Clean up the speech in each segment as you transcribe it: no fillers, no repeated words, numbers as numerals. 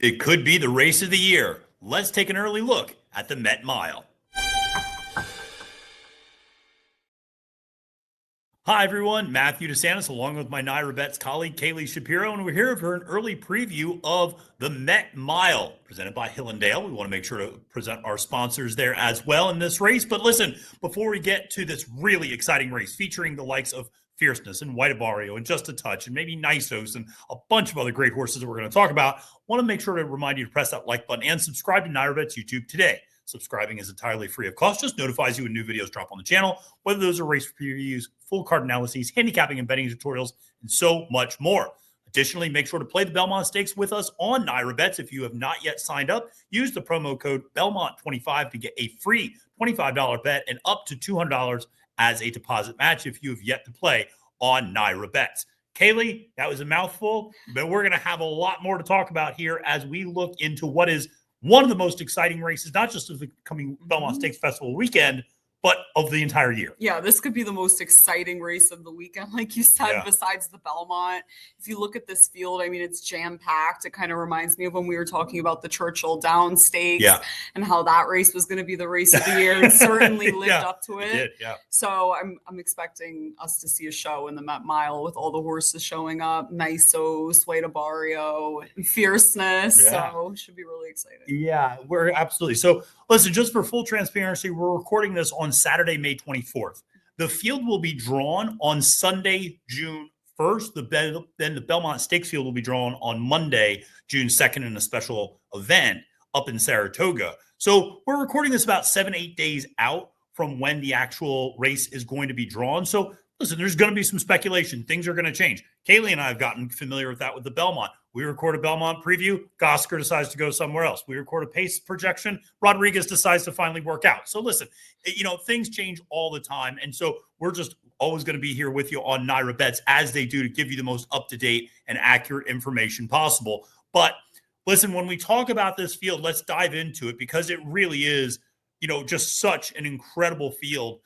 It could be the race of the year. Let's take an early look at the Met Mile. Hi, everyone. Matthew DeSantis, along with my NYRA Bets colleague, Kaylie Shapiro, and we're here for an early preview of the Met Mile, presented by Hillendale. We want to make sure to present our sponsors there as well in this race. But listen, before we get to this really exciting race featuring the likes of Fierceness and White Abarrio and Just a Touch and maybe Nysos and a bunch of other great horses that we're going to talk about, want to make sure to remind you to press that like button and subscribe to NYRA Bets YouTube today. Subscribing is entirely free of cost, just notifies you when new videos drop on the channel, whether those are race previews, full card analyses, handicapping and betting tutorials, and so much more. Additionally, make sure to play the Belmont Stakes with us on NYRA Bets. If you have not yet signed up, use the promo code Belmont25 to get a free $25 bet and up to $200 as a deposit match if you have yet to play on NYRA Bets. Kaylie, that was a mouthful, but we're going to have a lot more to talk about here as we look into what is one of the most exciting races, not just of the coming Belmont Stakes Festival weekend, but of the entire year. Yeah, this could be the most exciting race of the weekend, like you said, besides the Belmont. If you look at this field, I mean, it's jam-packed. It kind of reminds me of when we were talking about the Churchill Downs Stakes and how that race was going to be the race of the year. It certainly lived up to it. So I'm expecting us to see a show in the Met Mile with all the horses showing up, Nysos, White Abarrio, Fierceness. So it should be really exciting. Yeah, we're absolutely. So listen, just for full transparency, we're recording this on Saturday, May 24th. The field will be drawn on Sunday, June 1st. Then the Belmont Stakes field will be drawn on Monday, June 2nd in a special event up in Saratoga. So we're recording this about 7-8 days out from when the actual race is going to be drawn. So listen, there's going to be some speculation. Things are going to change. Kaylie and I have gotten familiar with that with the Belmont. We record a Belmont preview. Gosker decides to go somewhere else. We record a pace projection. Rodriguez decides to finally work out. So listen, things change all the time. And so we're just always going to be here with you on NYRA Bets as they do to give you the most up-to-date and accurate information possible. But listen, when we talk about this field, let's dive into it because it really is, just such an incredible field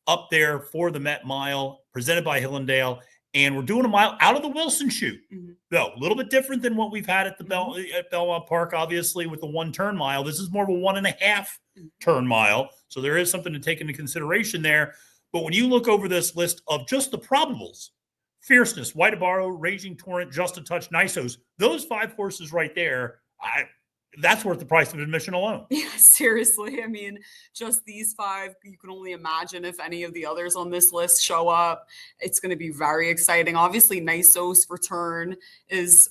up there for the Met Mile presented by Hillendale. And we're doing a mile out of the Wilson chute. Though a little bit different than what we've had at the Belmont Park, obviously, with the 1-turn mile. This is more of a 1.5-turn mile. So there is something to take into consideration there. But when you look over this list of just the probables, Fierceness, White Abarrio, Raging Torrent, Just a Touch, Nysos, those 5 horses right there, that's worth the price of admission alone. Yeah, seriously. I mean, just these 5, you can only imagine if any of the others on this list show up. It's going to be very exciting. Obviously, Nysos' return is,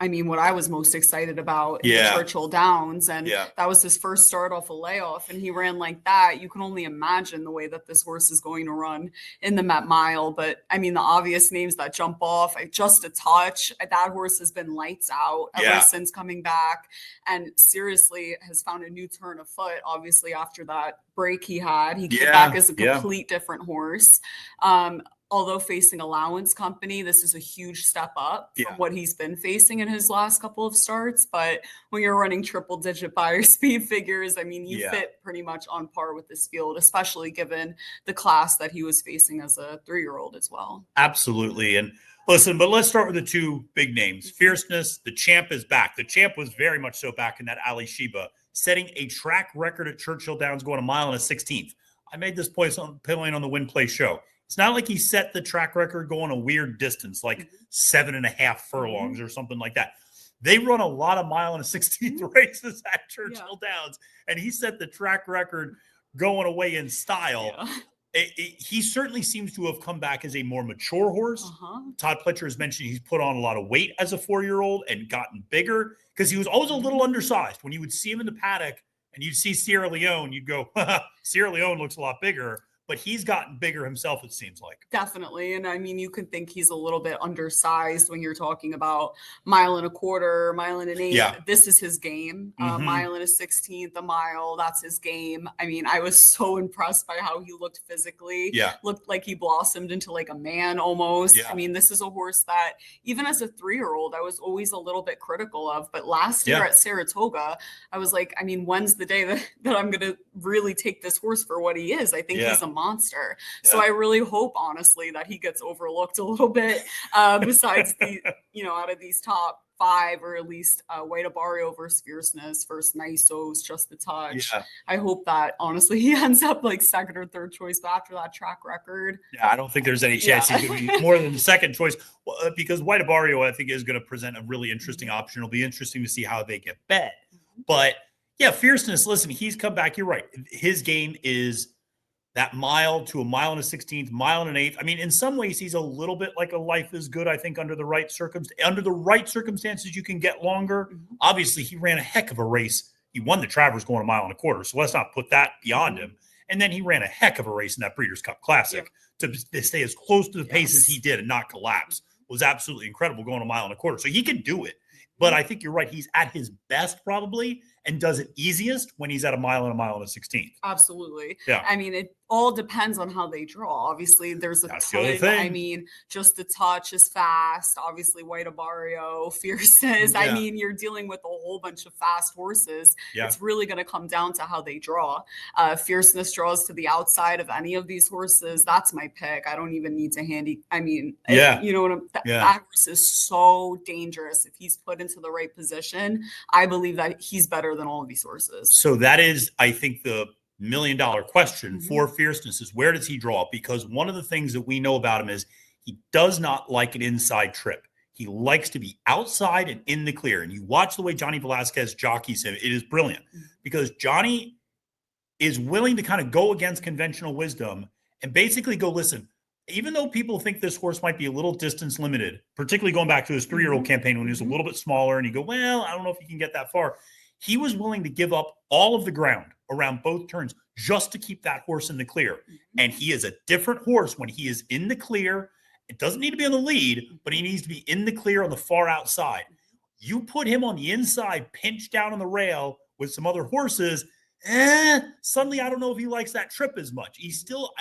what I was most excited about in the Churchill Downs. And that was his first start off a layoff. And he ran like that. You can only imagine the way that this horse is going to run in the Met Mile. But the obvious names that jump off, Just a Touch, that horse has been lights out ever since coming back. And seriously has found a new turn of foot. Obviously, after that break he had, he came back as a complete different horse. Although facing Allowance Company, this is a huge step up from what he's been facing in his last couple of starts. But when you're running triple-digit buyer speed figures, you fit pretty much on par with this field, especially given the class that he was facing as a 3-year-old as well. Absolutely. And listen, but let's start with the 2 big names. Fierceness, the champ is back. The champ was very much so back in that Ali Sheba, setting a track record at Churchill Downs going 1 mile and a 16th. I made this point on the Win Play show. It's not like he set the track record going a weird distance, like 7.5 furlongs or something like that. They run a lot of 1 mile and a 16th races at Churchill Downs, and he set the track record going away in style. He certainly seems to have come back as a more mature horse. Todd Pletcher has mentioned he's put on a lot of weight as a 4-year-old and gotten bigger because he was always a little undersized. When you would see him in the paddock and you'd see Sierra Leone, you'd go, Sierra Leone looks a lot bigger. But he's gotten bigger himself, it seems like. Definitely. And you could think he's a little bit undersized when you're talking about 1.25 miles, 1.8 miles. This is his game. 1 mile and a 16th, a mile. That's his game. I was so impressed by how he looked physically. Looked like he blossomed into like a man almost. This is a horse that even as a 3-year-old, I was always a little bit critical of. But last year at Saratoga, I was like, when's the day that I'm going to really take this horse for what he is? I think he's a monster. So I really hope, honestly, that he gets overlooked a little bit besides the, out of these top 5, or at least White Abarrio versus Fierceness versus Nysos, just a touch. Yeah. I hope that honestly he ends up like second or third choice, but after that track record, Yeah, I don't think there's any chance he's going to be more than the second choice, because White Abarrio, I think, is going to present a really interesting option. It'll be interesting to see how they get bet. But yeah, Fierceness, listen, he's come back. You're right. His game is that mile to a mile and a 16th, mile and an eighth. I mean, in some ways, he's a little bit like a Life is Good. I think under the right circumstances, you can get longer. Obviously, he ran a heck of a race. He won the Travers going a mile and a quarter. So let's not put that beyond him. And then he ran a heck of a race in that Breeders' Cup Classic to stay as close to the pace as he did and not collapse. Was absolutely incredible going a mile and a quarter. So he can do it. But I think you're right. He's at his best probably, and does it easiest when he's at a mile and a 16th. Absolutely. Yeah. I mean, it all depends on how they draw. Obviously, there's a ton. I mean, just a touch is fast. Obviously, White Abarrio, Fierceness. I mean, you're dealing with a whole bunch of fast horses. It's really going to come down to how they draw. Fierceness draws to the outside of any of these horses. That's my pick. I don't even need to handy. I mean, you know what I'm that horse is so dangerous. If he's put into the right position, I believe that he's better than all of these horses. So that is, I think, the $1 million question for Fierceness is, where does he draw? Because one of the things that we know about him is he does not like an inside trip. He likes to be outside and in the clear. And you watch the way Johnny Velasquez jockeys him, it is brilliant, because Johnny is willing to kind of go against conventional wisdom and basically go, listen, even though people think this horse might be a little distance limited, particularly going back to his 3-year-old campaign when he was a little bit smaller, and you go, well, I don't know if he can get that far. He was willing to give up all of the ground around both turns just to keep that horse in the clear. And he is a different horse when he is in the clear. It doesn't need to be on the lead, but he needs to be in the clear on the far outside. You put him on the inside, pinched down on the rail with some other horses, suddenly I don't know if he likes that trip as much. He's still,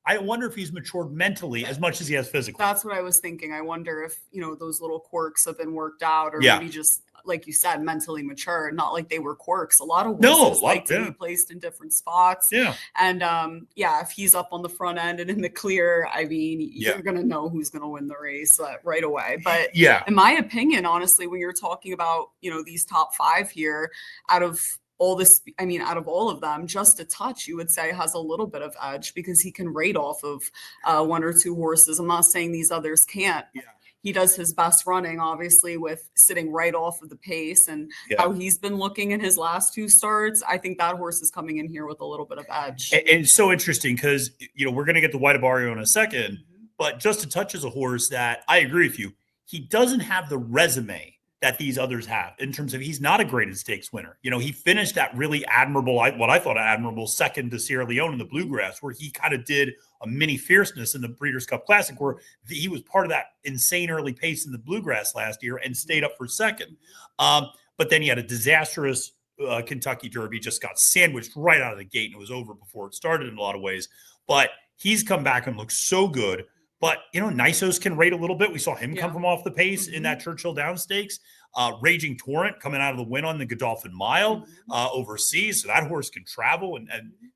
I wonder if he's matured mentally as much as he has physically. That's what I was thinking. I wonder if, those little quirks have been worked out, or maybe just, like you said, mentally mature. Not like they were quirks. A lot of horses like to be placed in different spots. And if he's up on the front end and in the clear, I mean, you're going to know who's going to win the race right away. But in my opinion, honestly, when you're talking about, these top 5 here, out of all of them, just a touch, you would say, has a little bit of edge, because he can rate off of 1 or 2 horses. I'm not saying these others can't. He does his best running, obviously, with sitting right off of the pace, and how he's been looking in his last 2 starts. I think that horse is coming in here with a little bit of edge. And it's so interesting because, we're going to get to White Abarrio in a second, but Just a Touch is a horse that, I agree with you, he doesn't have the resume that these others have in terms of, he's not a graded stakes winner. He finished that really admirable, what I thought an admirable second to Sierra Leone in the Bluegrass, where he kind of did a mini Fierceness in the Breeders' Cup Classic, where he was part of that insane early pace in the Bluegrass last year and stayed up for second. But then he had a disastrous Kentucky Derby, just got sandwiched right out of the gate, and it was over before it started in a lot of ways. But he's come back and looks so good. But, Nysos can rate a little bit. We saw him come from off the pace in that Churchill Downs Stakes. Raging Torrent coming out of the win on the Godolphin Mile overseas. So that horse can travel, and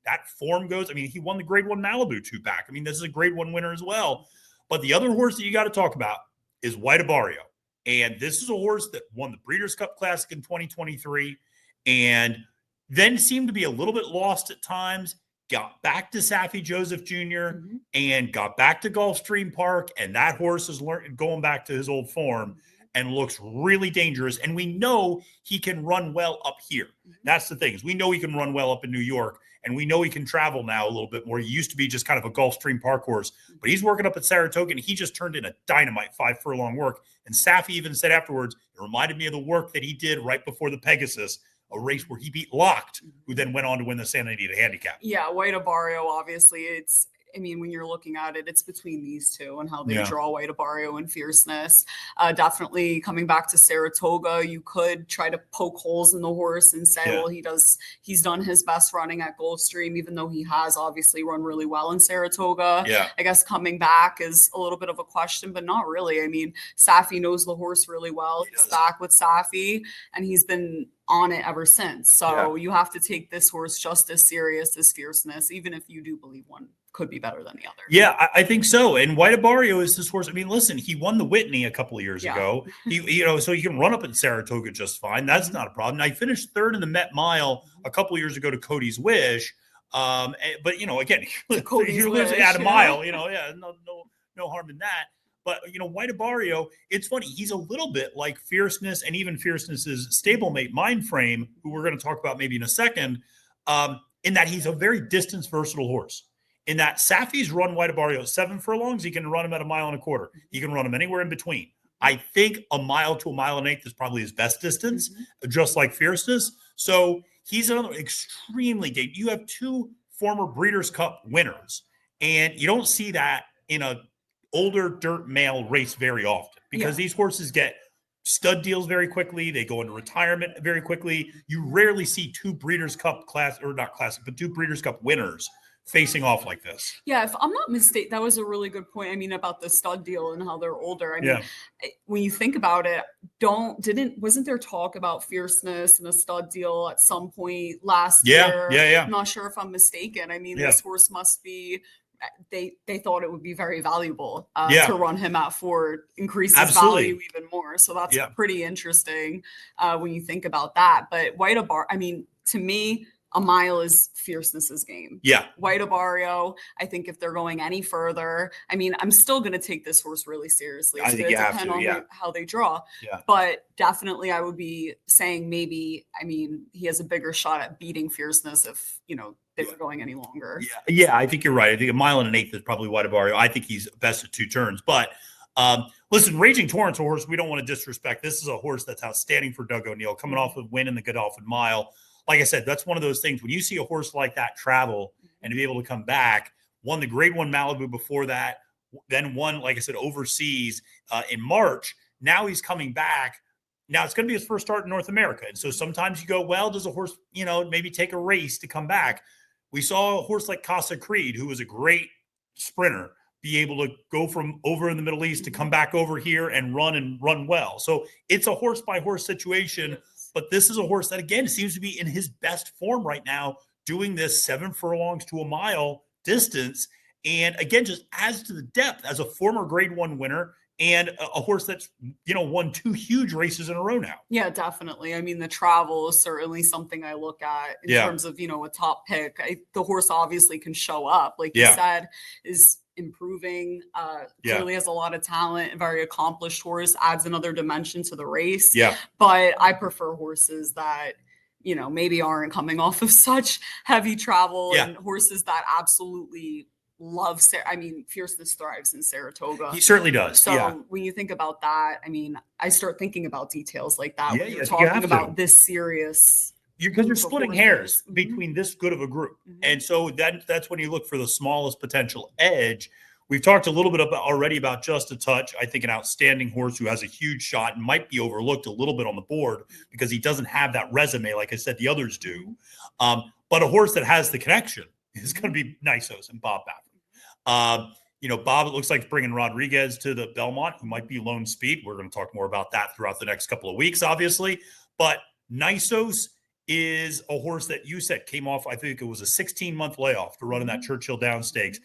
that form goes. I mean, he won the Grade 1 Malibu 2-pack. I mean, this is a Grade 1 winner as well. But the other horse that you got to talk about is White Abarrio. And this is a horse that won the Breeders' Cup Classic in 2023 and then seemed to be a little bit lost at times. Got back to Saffie Joseph Jr. And got back to Gulfstream Park, and that horse is going back to his old form and looks really dangerous. And we know he can run well up here. That's the thing, is we know he can run well up in New York, and we know he can travel now a little bit more. He used to be just kind of a Gulfstream Park horse, but he's working up at Saratoga, and he just turned in a dynamite 5 furlong work. And Saffie even said afterwards, it reminded me of the work that he did right before the Pegasus, a race where he beat Locked, who then went on to win the Santa Anita Handicap. Yeah, White Abarrio, obviously, when you're looking at it, it's between these two and how they draw White Abarrio and Fierceness. Definitely coming back to Saratoga, you could try to poke holes in the horse and say, well, he's done his best running at Gulfstream, even though he has obviously run really well in Saratoga. I guess coming back is a little bit of a question, but not really. I mean, Saffie knows the horse really well. He's back with Saffie, and he's been on it ever since. So you have to take this horse just as serious as Fierceness, even if you do believe one could be better than the other. Yeah, I think so. And White Abarrio is this horse. I mean, listen, he won the Whitney a couple of years ago. So he can run up in Saratoga just fine. That's not a problem. Now, he finished third in the Met Mile a couple of years ago to Cody's Wish. But again, you're losing at a mile. No harm in that. But White Abarrio, it's funny. He's a little bit like Fierceness and even Fierceness's stablemate Mindframe, who we're going to talk about maybe in a second. In that he's a very distance versatile horse. In that Safi's run White Abarrio 7 furlongs, he can run him at 1.25 miles. He can run him anywhere in between. I think 1 mile to 1.1 miles is probably his best distance, just like Fierceness. So he's another extremely good. You have 2 former Breeders' Cup winners, and you don't see that in a older dirt male race very often because these horses get stud deals very quickly. They go into retirement very quickly. You rarely see 2 Breeders' Cup but 2 Breeders' Cup winners facing off like this. Yeah, if I'm not mistaken, that was a really good point. I mean, about the stud deal and how they're older. I mean, when you think about it, wasn't there talk about Fierceness and a stud deal at some point last year? Yeah. I'm not sure if I'm mistaken. I mean, this horse must be. They thought it would be very valuable to run him at 4, increase his value even more. So that's pretty interesting when you think about that. But White Abarrio, I mean, to me, 1 mile is Fierceness's game. Yeah. White Abarrio, I think if they're going any further, I mean, I'm still going to take this horse really seriously. It's going to depend on how they draw. Yeah. But definitely I would be saying maybe, I mean, he has a bigger shot at beating Fierceness if, they were going any longer. Yeah, I think you're right. I think 1.1 miles is probably White Abarrio. I think he's best at 2 turns. But listen, Raging Torrent's a horse we don't want to disrespect. This is a horse that's outstanding for Doug O'Neill, coming off a win in the Godolphin Mile. Like I said, that's one of those things when you see a horse like that travel and to be able to come back, won the Grade 1 Malibu before that, then won, like I said, overseas in March. Now he's coming back. Now it's going to be his first start in North America. And so sometimes you go, well, does a horse, maybe take a race to come back? We saw a horse like Casa Creed, who was a great sprinter, be able to go from over in the Middle East to come back over here and run well. So it's a horse by horse situation. But this is a horse that, again, seems to be in his best form right now, doing this 7 furlongs to 1 mile distance. And again, just adds to the depth as a former Grade 1 winner and a horse that's, won 2 huge races in a row now. Yeah, definitely. I mean, the travel is certainly something I look at in terms of, a top pick. The horse obviously can show up, like you said, is improving, clearly has a lot of talent, very accomplished horse, adds another dimension to the race. But I prefer horses that maybe aren't coming off of such heavy travel and horses that absolutely love Fierceness thrives in Saratoga. He certainly does. So when you think about that, I mean, I start thinking about details like that when you're talking about this serious. Because you're splitting hairs between this good of a group. And so that's when you look for the smallest potential edge. We've talked a little bit already about Just a Touch. I think an outstanding horse who has a huge shot and might be overlooked a little bit on the board because he doesn't have that resume, like I said, the others do. But a horse that has the connection is going to be Nysos and Bob Baffert. Bob, it looks like bringing Rodriguez to the Belmont, who might be lone speed. We're going to talk more about that throughout the next couple of weeks, obviously. But Nysos is a horse that you said came off, I think it was a 16-month layoff to run in that Churchill Downs Stakes.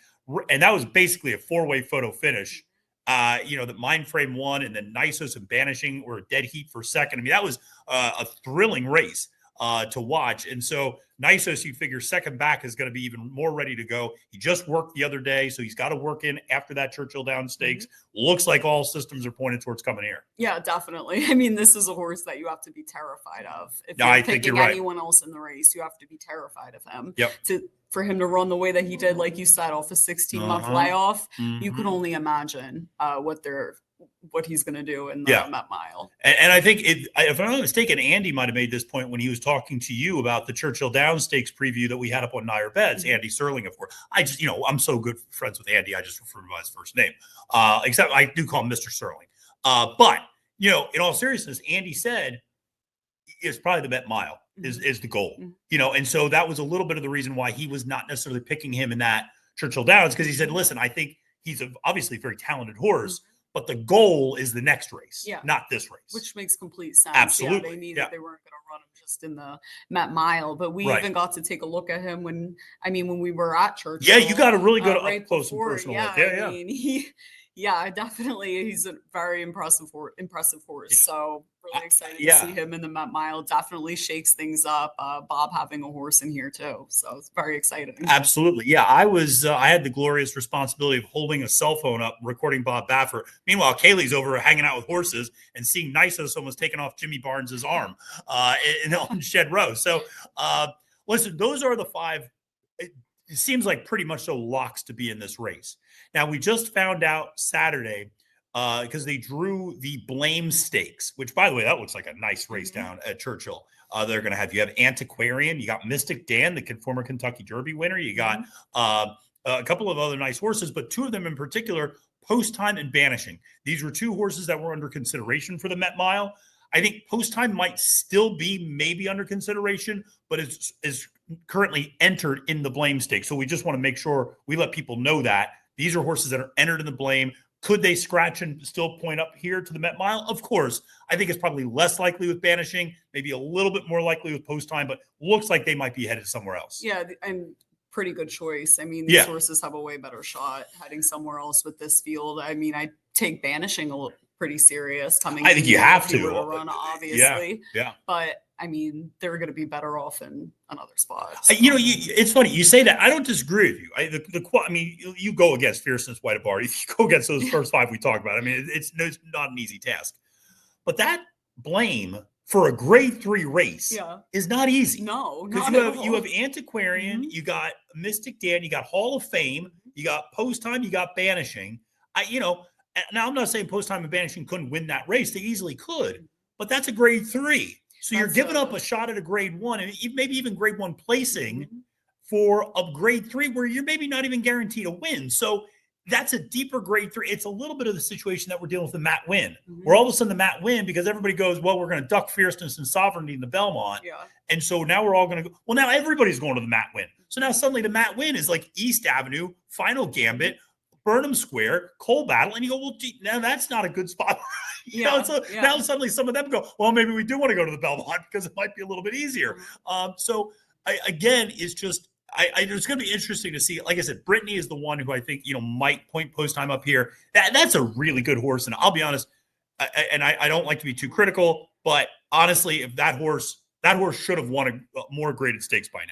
And that was basically a 4-way photo finish. That Mindframe won, and then Nysos and Banishing were a dead heat for second. I mean, that was a thrilling race to watch. And so Nysos, you figure second back is going to be even more ready to go. He just worked the other day, so he's got to work in after that Churchill Downs Stakes. Looks like all systems are pointed towards coming here. Yeah, definitely. I mean, this is a horse that you have to be terrified of. If you're picking anyone else in the race, you have to be terrified of him. For him to run the way that he did, like you said, off a 16-month layoff, you can only imagine what he's going to do in the Met Mile. And I think, if I'm not mistaken, Andy might have made this point when he was talking to you about the Churchill Downs Stakes preview that we had up on NYRA Bets. Andy Serling, of course. I just, I'm so good friends with Andy, I just refer to him by his first name. Except I do call him Mr. Serling. But, in all seriousness, Andy said it's probably the Met Mile is the goal. And so that was a little bit of the reason why he was not necessarily picking him in that Churchill Downs, because he said, listen, I think he's obviously a very talented horse, but the goal is the next race, not this race. Which makes complete sense. Absolutely. Yeah, they knew that they weren't going to run him just in the Met Mile, but we even got to take a look at him when we were at church. Yeah, you got a really good right up close and before, personal look. Yeah, I mean, definitely. He's a very impressive horse. Yeah. So really excited to see him in the Met Mile. Definitely shakes things up. Bob having a horse in here too. So it's very exciting. Absolutely. Yeah. I had the glorious responsibility of holding a cell phone up, recording Bob Baffert. Meanwhile, Kaylee's over hanging out with horses and seeing Nysos almost taking off Jimmy Barnes's arm on Shed Row. So listen, those are the 5. It seems like pretty much so locks to be in this race. Now, we just found out Saturday because they drew the Blame Stakes, which, by the way, that looks like a nice race down at Churchill. They're going to have, you have Antiquarian, you got Mystic Dan, the former Kentucky Derby winner. You got a couple of other nice horses, but 2 of them in particular, Post Time and Banishing. These were 2 horses that were under consideration for the Met Mile. I think Post Time might still be maybe under consideration, but is currently entered in the Blame Stakes. So we just want to make sure we let people know that these are horses that are entered in the Blame. Could they scratch and still point up here to the Met Mile? Of course. I think it's probably less likely with Banishing, maybe a little bit more likely with Post Time, but looks like they might be headed somewhere else. Yeah, and pretty good choice. I mean, these horses have a way better shot heading somewhere else with this field. I mean, I take Banishing a little pretty serious coming. I think you have to run, obviously. Yeah. But I mean, they're going to be better off in another spot. So. It's funny you say that. I don't disagree with you. You go against Fierceness, White Abarrio. You go against those first 5 we talked about. I mean, it's not an easy task. But that Blame for a grade 3 race is not easy. No, because you have Antiquarian, you got Mystic Dan, you got Hall of Fame, you got Post Time, you got Banishing. Now I'm not saying Post Time and Banishing couldn't win that race; they easily could, but that's a grade 3. So you're giving up a shot at a grade 1 and maybe even grade 1 placing for a grade 3 where you're maybe not even guaranteed a win. So that's a deeper grade 3. It's a little bit of the situation that we're dealing with the Matt Win, where all of a sudden the Matt Win, because everybody goes, well, we're going to duck Fierceness and Sovereignty in the Belmont. Yeah. And so now we're all going to go, well, now everybody's going to the Matt Win. So now suddenly the Matt Win is like East Avenue, Final Gambit, Burnham Square, Coal Battle, and you go, well, gee, now that's not a good spot. Now suddenly some of them go, well, maybe we do want to go to the Belmont because it might be a little bit easier. Again, it's just, it's going to be interesting to see. Like I said, Brittany is the one who I think, might point Post Time up here. That's a really good horse. And I'll be honest, I don't like to be too critical, but honestly, if that horse should have won a more graded stakes by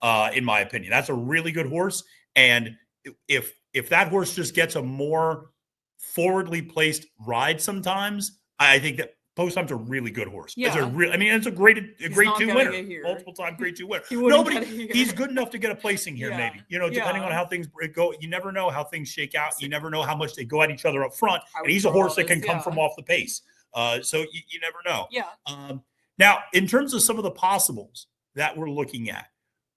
now, in my opinion. That's a really good horse. And if that horse just gets a more forwardly placed ride sometimes, I think that Post Time's a really good horse. Yeah. It's a grade 2 winner, multiple time grade 2 winner. He's good enough to get a placing here, maybe. Depending on how things go, you never know how things shake out. You never know how much they go at each other up front. And he's a horse that can come from off the pace. So you never know. Yeah. Now, in terms of some of the possibles that we're looking at,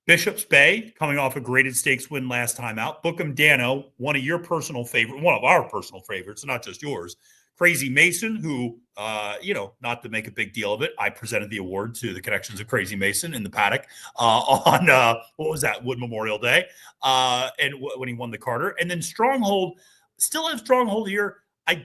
Bishop's Bay coming off a graded stakes win last time out. Bookham Danno, one of our personal favorites, not just yours. Crazy Mason, who, not to make a big deal of it, I presented the award to the connections of Crazy Mason in the paddock on, what was that, Wood Memorial Day, and when he won the Carter. And then Stronghold, still have Stronghold here.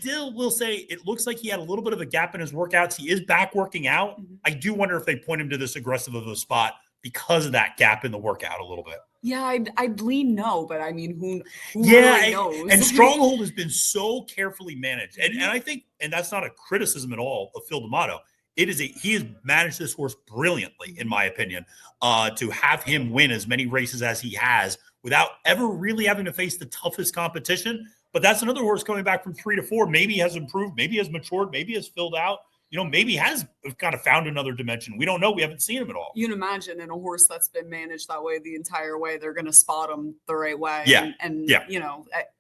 Will say it looks like he had a little bit of a gap in his workouts. He is back working out. I do wonder if they point him to this aggressive of a spot because of that gap in the workout a little bit. Yeah, I'd lean no, but I mean, who really knows? And Stronghold has been so carefully managed. And I think, and that's not a criticism at all of Phil D'Amato. He has managed this horse brilliantly, in my opinion, to have him win as many races as he has without ever really having to face the toughest competition. But that's another horse coming back from 3 to 4. Maybe has improved, maybe has matured, maybe has filled out. Maybe has kind of found another dimension. We don't know. We haven't seen him at all. You can imagine in a horse that's been managed that way the entire way, they're going to spot him the right way. And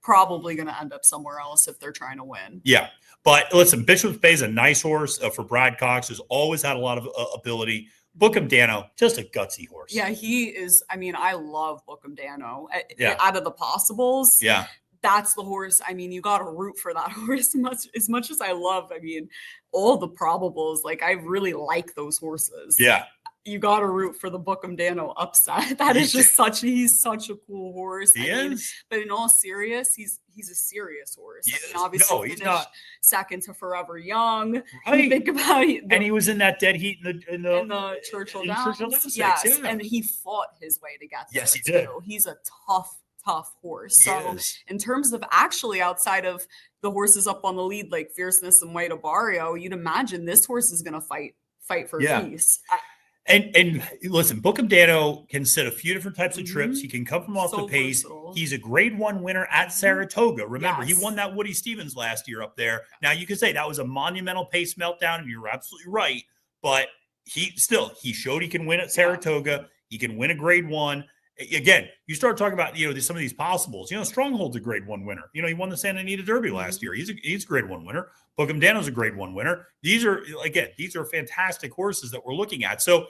probably going to end up somewhere else if they're trying to win. Yeah. But listen, Bishop's Bay is a nice horse for Brad Cox, who's always had a lot of ability. Bookham Danno, just a gutsy horse. Yeah, he is. I mean, I love Bookham Danno. Out of the possibles. Yeah. That's the horse. I mean, you got to root for that horse as much as I love. I mean, all the probables, like I really like those horses. Yeah. You got to root for the Bookham Danno upset. That is just he's such a cool horse. He is. But in all seriousness, he's a serious horse. Yes. I mean, obviously, No, he's not. Second to Forever Young. Right. Think about it. And he was in that dead heat in the Churchill Downs. Stakes, Yes, yeah. and he fought his way to get there. Yes, he too. did. He's a tough horse. He So is. in terms of actually outside of the horses up on the lead, like Fierceness and White Abarrio, you'd imagine this horse is going to fight for peace. And listen, Bookham Danno can sit a few different types of trips. He can come from off the pace. Versatile. He's a grade 1 winner at Saratoga. Remember, he Yes. won that Woody Stevens last year up there. Now, you could say that was a monumental pace meltdown, and you're absolutely right. But he showed he can win at Saratoga. He can win a grade 1. Again, you start talking about, some of these possibles. Stronghold's a grade 1 winner. He won the Santa Anita Derby last year. He's a grade 1 winner. Bookham Danno's a grade 1 winner. These are fantastic horses that we're looking at. So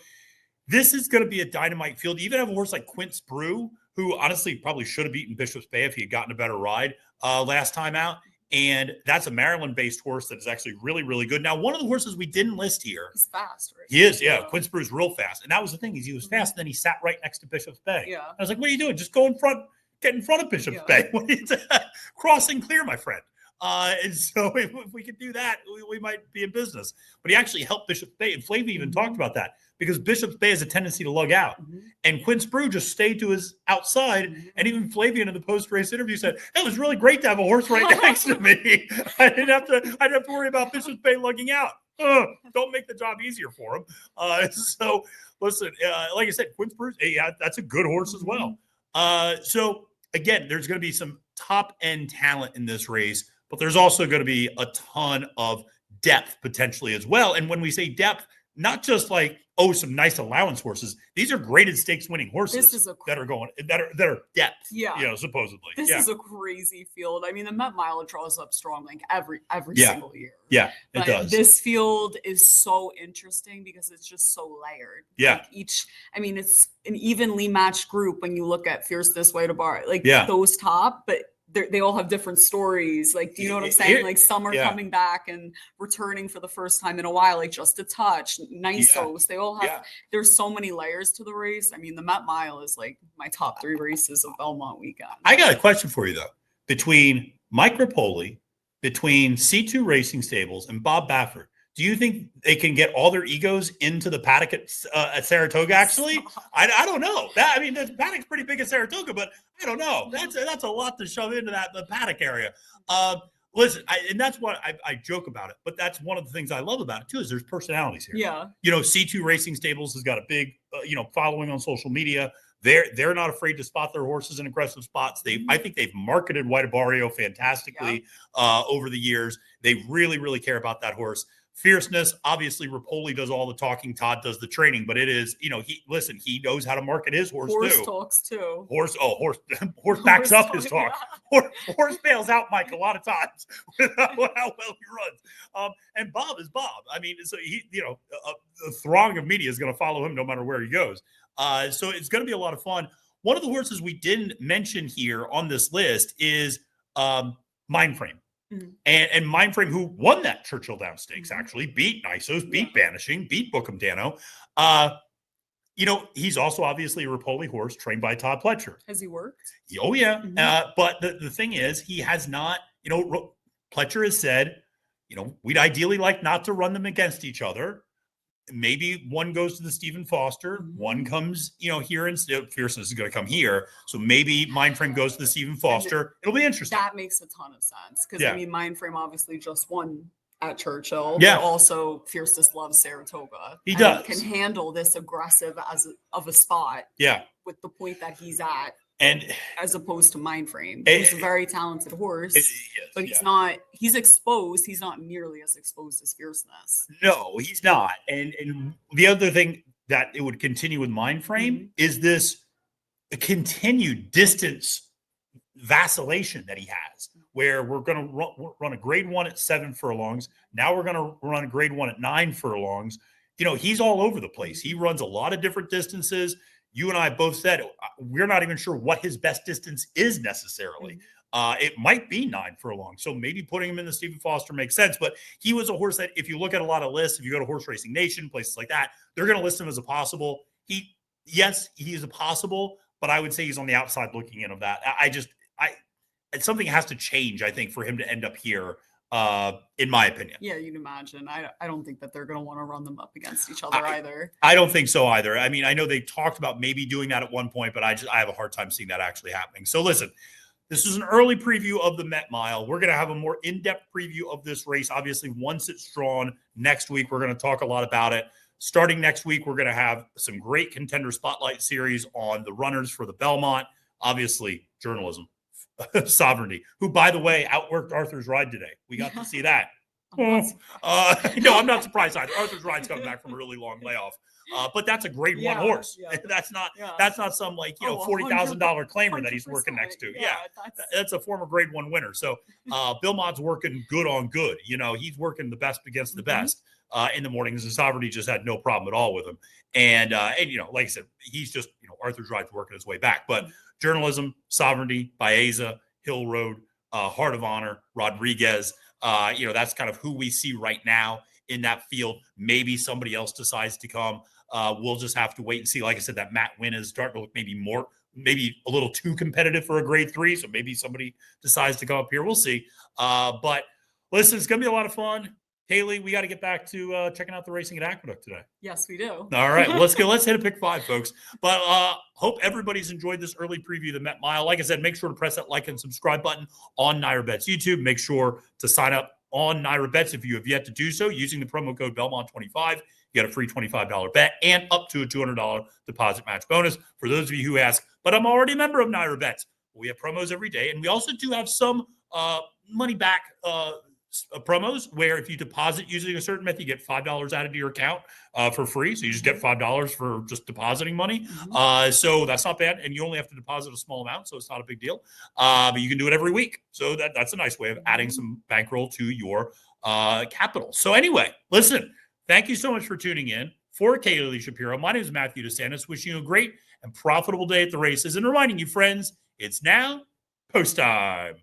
this is going to be a dynamite field. You even have a horse like Quince Brew, who honestly probably should have beaten Bishop's Bay if he had gotten a better ride last time out. And that's a Maryland-based horse that is actually really, really good. Now, one of the horses we didn't list here. He's fast, right? He is, yeah. Quince Brew's real fast. And that was the thing, is he was fast, and then he sat right next to Bishop's Bay. Yeah. I was like, what are you doing? Just go in front, get in front of Bishop's Bay. Crossing clear, my friend. And so if we could do that, we might be in business. But he actually helped Bishop's Bay. And Flavia even talked about that, because Bishop's Bay has a tendency to lug out. And Quince Brew just stayed to his outside. And even Flavian in the post-race interview said, it was really great to have a horse right next to me. I didn't have to worry about Bishop's Bay lugging out. Don't make the job easier for him. So listen, like I said, Quince Brew, that's a good horse as well. So again, there's going to be some top-end talent in this race, but there's also going to be a ton of depth potentially as well. And when we say depth, not just like, some nice allowance horses. These are graded stakes winning horses that are depth. Yeah. Supposedly. This is a crazy field. I mean, the Met Mile draws up strong like every single year. Yeah, but it does. This field is so interesting because it's just so layered. Yeah. Like it's an evenly matched group when you look at Fierceness, White Abarrio, like those top, but they all have different stories. Like, do you know what I'm saying? Like, some are coming back and returning for the first time in a while, like Just a Touch, Nysos. They all have, there's so many layers to the race. I mean, the Met Mile is like my top 3 races of Belmont weekend. I got a question for you, though. Between Mike Rapoli, between C2 Racing Stables, and Bob Baffert, do you think they can get all their egos into the paddock at Saratoga? Actually, I don't know. The paddock's pretty big at Saratoga, but I don't know. That's a lot to shove into the paddock area. Listen, and that's what I joke about it, but that's one of the things I love about it too, is there's personalities here. Yeah. C2 Racing Stables has got a big, following on social media. They're not afraid to spot their horses in aggressive spots. I think they've marketed White Abarrio fantastically over the years. They really, really care about that horse. Fierceness, obviously, Rapoli does all the talking. Todd does the training, but it is, he knows how to market his horse too. Horse talks too. Horse backs up his talk. Horse bails out Mike a lot of times with how well he runs. And Bob is Bob. I mean, so a throng of media is going to follow him no matter where he goes. So it's going to be a lot of fun. One of the horses we didn't mention here on this list is Mindframe. And Mindframe, who won that Churchill Downs Stakes, actually beat Nysos, beat Banishing, beat Bookham Danno. He's also obviously a Rapoli horse trained by Todd Pletcher. Has he worked? Oh, yeah. But the thing is, he has not, Pletcher has said, we'd ideally like not to run them against each other. Maybe one goes to the Stephen Foster, one comes, here, and Fierceness is going to come here. So maybe Mindframe goes to the Stephen Foster. It'll be interesting. That makes a ton of sense. Because Mindframe obviously just won at Churchill. Yeah. But also Fierceness loves Saratoga. He does. Can handle this aggressive of a spot. Yeah. With the point that he's at. And as opposed to Mindframe, he's a very talented horse, but he's exposed. He's not nearly as exposed as Fierceness. No, he's not. And the other thing that it would continue with Mindframe is this continued distance vacillation that he has, where we're going to run a grade 1 at 7 furlongs. Now we're going to run a grade 1 at 9 furlongs. He's all over the place. He runs a lot of different distances. You and I both said we're not even sure what his best distance is necessarily. It might be 9 furlongs. So maybe putting him in the Stephen Foster makes sense. But he was a horse that if you look at a lot of lists, if you go to Horse Racing Nation, places like that, they're going to list him as a possible. He is a possible, but I would say he's on the outside looking in of that. something has to change, I think, for him to end up here, in my opinion. Yeah, you'd imagine. I don't think that they're going to want to run them up against each other either. I don't think so either. I mean, I know they talked about maybe doing that at one point, but I have a hard time seeing that actually happening. So listen, this is an early preview of the Met Mile. We're going to have a more in-depth preview of this race. Obviously, once it's drawn next week, we're going to talk a lot about it. Starting next week, we're going to have some great contender spotlight series on the runners for the Belmont. Obviously, journalism, sovereignty, who, by the way, outworked Arthur's Ride today. We got to see that. No, I'm not surprised either. Arthur's Ride's coming back from a really long layoff. But that's a grade one horse. Yeah. That's not some $40,000 claimer that he's working next to. Yeah, that's a former grade one winner. So Belmont's working good on good. He's working the best against the best in the mornings. And Sovereignty just had no problem at all with him. And like I said, he's just Arthur's Ride's working his way back. But journalism, Sovereignty, Baeza, Hill Road, Heart of Honor, Rodriguez. That's kind of who we see right now in that field. Maybe somebody else decides to come. We'll just have to wait and see. Like I said, that Matt win is starting to look maybe a little too competitive for a grade 3. So maybe somebody decides to come up here. We'll see. But listen, it's going to be a lot of fun. Kaylie, we got to get back to checking out the racing at Aqueduct today. Yes, we do. All right, let's go. Let's hit a pick 5, folks. But hope everybody's enjoyed this early preview of the Met Mile. Like I said, make sure to press that like and subscribe button on NYRA Bets YouTube. Make sure to sign up on NYRA Bets if you have yet to do so using the promo code Belmont25. You get a free $25 bet and up to a $200 deposit match bonus. For those of you who ask, but I'm already a member of NYRA Bets. We have promos every day, and we also do have some money back promos where if you deposit using a certain method, you get $5 added to your account for free. So you just get $5 for just depositing money. So that's not bad. And you only have to deposit a small amount, so it's not a big deal. But you can do it every week. So that's a nice way of adding some bankroll to your capital. So anyway, listen, thank you so much for tuning in. For Kaylie Shapiro, my name is Matthew DeSantis, wishing you a great and profitable day at the races and reminding you, friends, it's now post time.